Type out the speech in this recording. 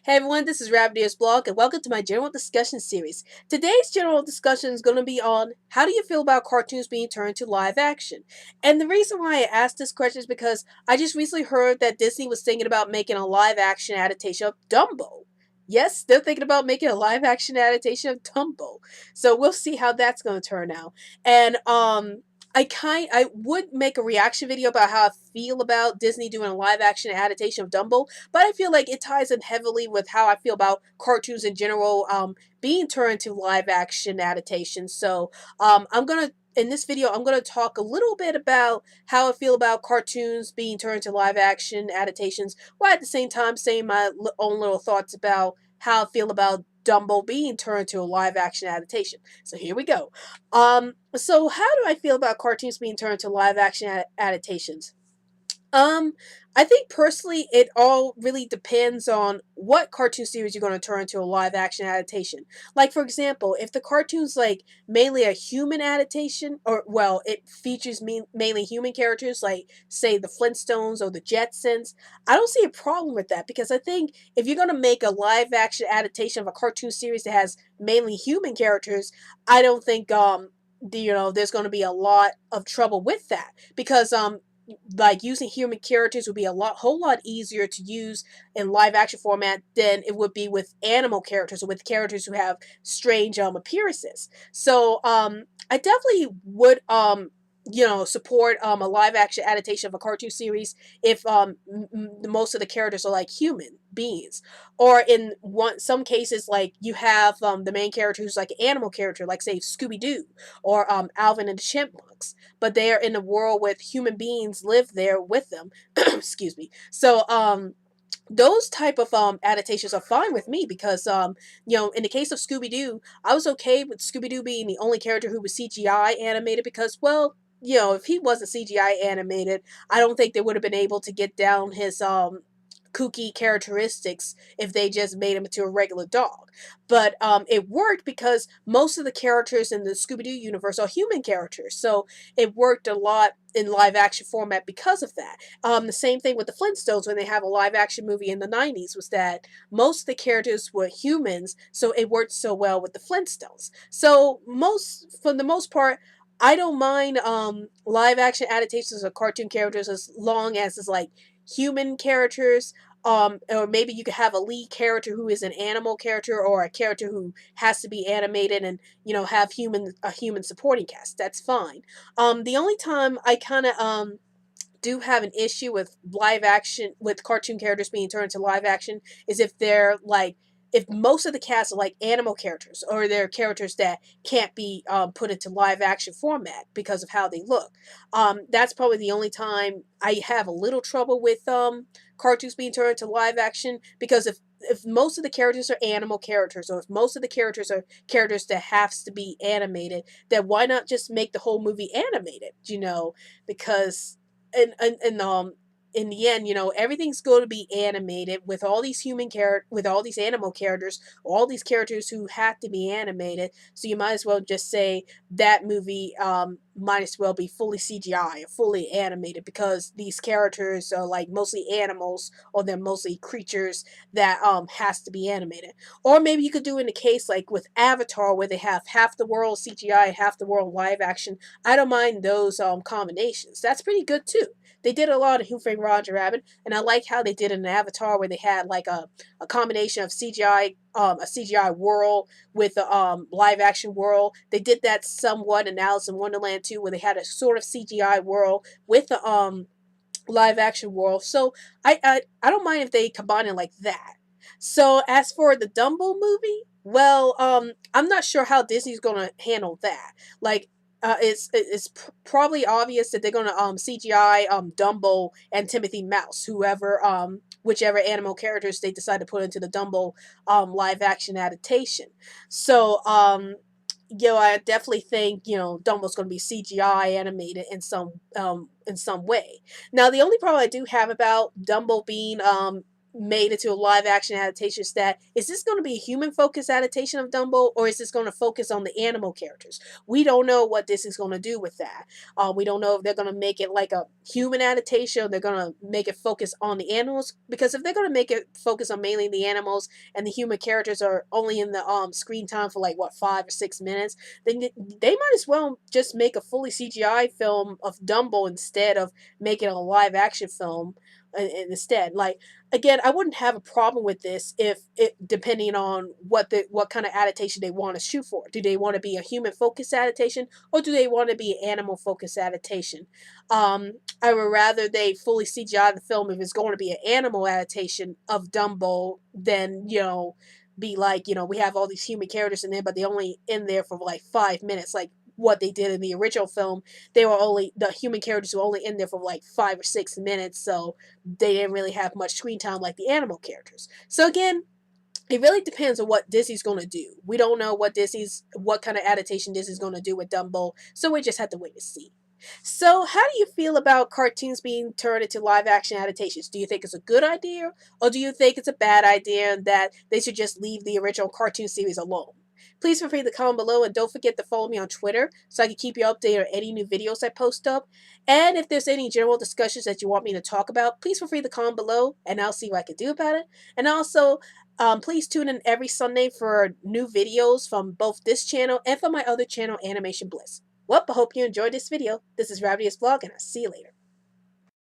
Hey everyone, this is Rabbit's blog, and welcome to my general discussion series. Today's general discussion is going to be on how do you feel about cartoons being turned to live action? And the reason why I asked this question is because I just recently heard that Disney was thinking about making a live action adaptation of Dumbo. Yes, they're thinking about making a live action adaptation of Dumbo. So we'll see how that's going to turn out. And I would make a reaction video about how I feel about Disney doing a live action adaptation of Dumbo, but I feel like it ties in heavily with how I feel about cartoons in general being turned to live action adaptations. So I'm gonna in this video I'm gonna talk a little bit about how I feel about cartoons being turned to live action adaptations, while at the same time saying my own little thoughts about how I feel about Dumbo being turned to a live action adaptation. So here we go. So how do I feel about cartoons being turned to live action adaptations? Um, I think personally, it all really depends on what cartoon series you're going to turn into a live action adaptation. Like, for example, if the cartoon's like mainly a human adaptation, or well, it features mainly human characters, like say the Flintstones or the Jetsons, I don't see a problem with that because I think if you're going to make a live action adaptation of a cartoon series that has mainly human characters, I don't think there's going to be a lot of trouble with that because like using human characters would be a whole lot easier to use in live action format than it would be with animal characters or with characters who have strange appearances. So I definitely would support a live action adaptation of a cartoon series if most of the characters are like human beings, or in some cases like you have the main character who's like an animal character, like say Scooby Doo or Alvin and the Chipmunks, but they are in a world with human beings live there with them. Excuse me. So those type of adaptations are fine with me because in the case of Scooby-Doo, I was okay with Scooby-Doo being the only character who was CGI animated because, well, if he wasn't CGI animated, I don't think they would have been able to get down his kooky characteristics if they just made him into a regular dog. But it worked because most of the characters in the Scooby-Doo universe are human characters, so it worked a lot in live action format because of that. The same thing with the Flintstones when they have a live action movie in the 90s was that most of the characters were humans, so it worked so well with the Flintstones. So for the most part, I don't mind live action adaptations of cartoon characters as long as it's like human characters, or maybe you could have a lead character who is an animal character or a character who has to be animated and have a human supporting cast. That's fine. The only time I kind of do have an issue with live action with cartoon characters being turned to live action is if they're like if most of the cast are like animal characters or they're characters that can't be put into live action format because of how they look. That's probably the only time I have a little trouble with cartoons being turned to live action because if most of the characters are animal characters or if most of the characters are characters that have to be animated, then why not just make the whole movie animated? Because and in the end, everything's going to be animated with all these with all these animal characters, all these characters who have to be animated. So you might as well just say that movie might as well be fully CGI or fully animated because these characters are like mostly animals or they're mostly creatures that has to be animated. Or maybe you could do in a case like with Avatar where they have half the world CGI, half the world live action. I don't mind those combinations. That's pretty good too. They did a lot of Who Framed Roger Rabbit, and I like how they did in Avatar where they had like a combination of CGI, a CGI world with a live action world. They did that somewhat in Alice in Wonderland too, where they had a sort of CGI world with the live action world. So I don't mind if they combine it like that. So as for the Dumbo movie, well, I'm not sure how Disney's gonna handle that. Like, probably obvious that they're gonna CGI Dumbo and Timothy Mouse, whoever whichever animal characters they decide to put into the Dumbo live action adaptation. So I definitely think Dumbo's going to be CGI animated in some way. Now, the only problem I do have about Dumbo being made into a live action adaptation is that is this going to be a human focused adaptation of Dumbo, or is this going to focus on the animal characters? We don't know what this is going to do with that. We don't know if they're going to make it like a human adaptation, or they're going to make it focus on the animals. Because if they're going to make it focus on mainly the animals, and the human characters are only in the screen time for like what 5 or 6 minutes, then they might as well just make a fully CGI film of Dumbo instead of making a live action film instead. Like, again, I wouldn't have a problem with this if it depending on what kind of adaptation they want to shoot for. Do they want to be a human focused adaptation, or do they want to be an animal focused adaptation? Um, I would rather they fully CGI the film if it's going to be an animal adaptation of Dumbo than be like we have all these human characters in there, but they only in there for like 5 minutes, like what they did in the original film. They were only the human characters were only in there for like 5 or 6 minutes, so they didn't really have much screen time like the animal characters. So again, it really depends on what Disney's going to do. We don't know what kind of adaptation Disney's going to do with Dumbo, so we just have to wait and see. So, how do you feel about cartoons being turned into live action adaptations? Do you think it's a good idea, or do you think it's a bad idea and that they should just leave the original cartoon series alone? Please feel free to comment below, and don't forget to follow me on Twitter so I can keep you updated on any new videos I post up. And if there's any general discussions that you want me to talk about, please feel free to comment below and I'll see what I can do about it. And also, please tune in every Sunday for new videos from both this channel and from my other channel, Animation Bliss. Well, I hope you enjoyed this video. This is Ravidius Vlog, and I'll see you later.